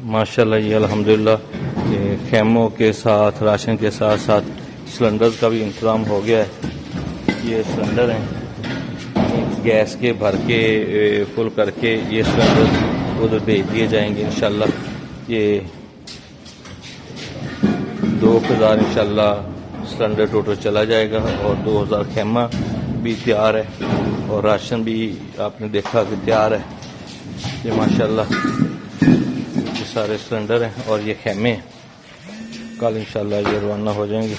माशाल्लाह ये अल्हम्दुलिल्लाह ये खेमों के साथ राशन के साथ साथ सिलेंडर का भी इंतज़ाम हो गया है। ये सिलेंडर हैं, गैस के भर के फुल करके ये सिलेंडर उधर भेज दिए जाएंगे इंशाल्लाह। ये 2000 इंशाल्लाह सिलेंडर टोटल चला जाएगा और 2000 खेमा भी तैयार है और राशन भी आपने देखा कि तैयार है। ये माशाल्लाह ये सारे सिलेंडर हैं और ये खेमे हैं। कल इंशाल्लाह ये रवाना हो जाएंगे।